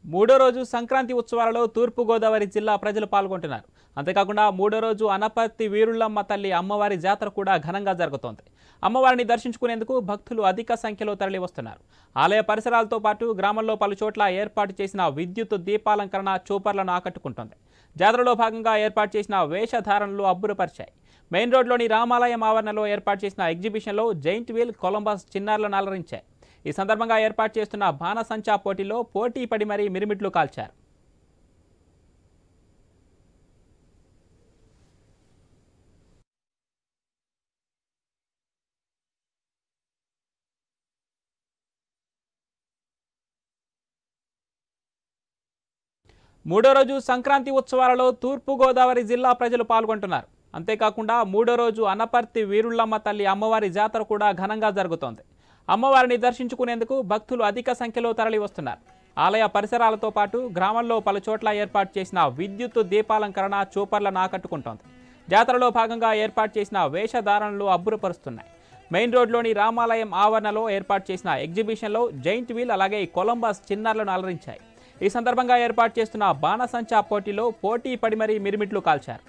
మూడో రోజు సంక్రాంతి ఉత్సవాలలో తూర్పు గోదావరి జిల్లా ప్రజలు పాల్గొంటున్నారు. అంతేకాకుండా మూడో రోజు అనపర్తి వీరుళ్ళమ్మ తల్లి అమ్మవారి జాతర కూడా ఘనంగా జరుగుతోంది. అమ్మవారిని దర్శించుకునేందుకు భక్తులు అధిక సంఖ్యలో తరలివస్తున్నారు. ఆలయ పరిసరాలతో పాటు గ్రామంలో పలు చోట్ల ఏర్పాటు చేసిన విద్యుత్ దీపాలంకరణ చూపర్లను ఆకట్టుకుంటోంది. జాతరలో భాగంగా ఏర్పాటు చేసిన వేషధారణలు అబ్బురపరిచాయి. మెయిన్ రోడ్లోని రామాలయం ఆవరణలో ఏర్పాటు చేసిన ఎగ్జిబిషన్లో జైంట్ వీల్, కొలంబస్ చిన్నారులను అలరించాయి. ఈ సందర్భంగా ఏర్పాటు చేస్తున్న బాణసంచా పోటీలో పోటీ పడి మరీ మిరుమిట్లు కాల్చారు. మూడో రోజు సంక్రాంతి ఉత్సవాలలో తూర్పు గోదావరి జిల్లా ప్రజలు పాల్గొంటున్నారు. అంతేకాకుండా మూడో రోజు అనపర్తి వీరుళ్ళమ్మ తల్లి అమ్మవారి జాతర కూడా ఘనంగా జరుగుతోంది. అమ్మవారిని దర్శించుకునేందుకు భక్తులు అధిక సంఖ్యలో తరలి వస్తున్నారు. ఆలయ పరిసరాలతో పాటు గ్రామంలో పలు చోట్ల ఏర్పాటు చేసిన విద్యుత్ దీపాలంకరణ చూపర్లను ఆకట్టుకుంటోంది. జాతరలో భాగంగా ఏర్పాటు చేసిన వేషధారణలు అబ్బురపరుస్తున్నాయి. మెయిన్ రోడ్లోని రామాలయం ఆవరణలో ఏర్పాటు చేసిన ఎగ్జిబిషన్లో జైంట్ వీల్, అలాగే కొలంబస్ చిన్నారులను అలరించాయి. ఈ సందర్భంగా ఏర్పాటు చేస్తున్న బాణసంచా పోటీలో పోటీ పడి మరీ మిరుమిట్లు కాల్చారు.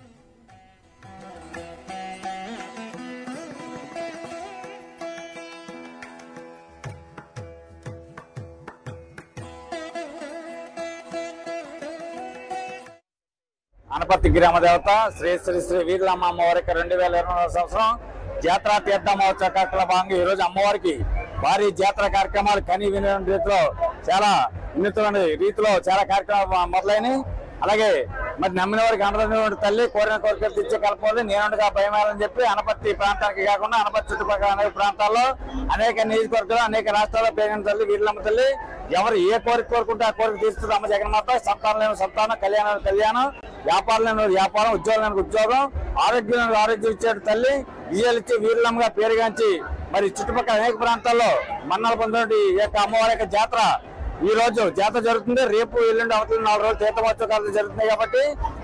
అనపర్తి గ్రామ దేవత శ్రీ శ్రీ శ్రీ వీరులమ్మ అమ్మవారికి 2022 సంవత్సరం జాతర తీర్థ మహోత్సవ కార్యక్రమంలో భాగంగా ఈ రోజు అమ్మవారికి భారీ జాతర కార్యక్రమాలు కని విని రీతిలో చాలా వినూత్న రీతిలో చాలా కార్యక్రమాలు మొదలైనవి. అలాగే మరి నమ్మిన వారికి అందరినటువంటి తల్లి కోరిన కోరికలు తెచ్చే కలపదు నేనుగా భయమేలని చెప్పి అనపర్తి ప్రాంతానికి కాకుండా అనపర్తి చుట్టుపక్కల అనేక ప్రాంతాల్లో అనేక నియోజకవర్గాలు అనేక రాష్ట్రాల్లో పేరిన తల్లి వీరులమ్మ తల్లి ఎవరు ఏ కోరిక కోరుకుంటే ఆ కోరిక తీరుస్తుంది అమ్మ జగన్మాత. సంతానం లేని సంతానం, కళ్యాణం కళ్యాణం, వ్యాపారం లేని వ్యాపారం, ఉద్యోగం లేని ఉద్యోగం, ఆరోగ్యం లేని ఆరోగ్యం ఇచ్చే తల్లి విజయాలు ఇచ్చి వీరులమ్మగా పేరుగాంచి మరి చుట్టుపక్కల అనేక ప్రాంతాల్లో మన్నాలు పొందినటువంటి ఈ యొక్క అమ్మవారి యొక్క జాతర ఈ రోజు జాతర జరుగుతుంది. రేపు ఎల్లుండి అవతల 4 రోజులు తీర్థమోత్సవాలు జరుగుతున్నాయి కాబట్టి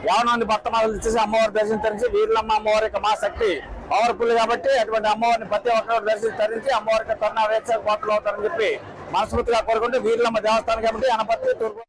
50 మంది భక్తమాలలు ఇచ్చేసి అమ్మవారి దర్శనం తరించి వీరులమ్మ అమ్మవారి యొక్క మా శక్తి పవర్ఫుల్ కాబట్టి అటువంటి అమ్మవారిని ప్రతి ఒక్కరు దర్శనం తరించి అమ్మవారికి కరుణ వేక్ష కోటలు అవుతారని చెప్పి మనస్ఫూర్తిగా కోరుకుంటే వీరులమ్మ దేవస్థానం కాబట్టి అనపర్తి తూర్పు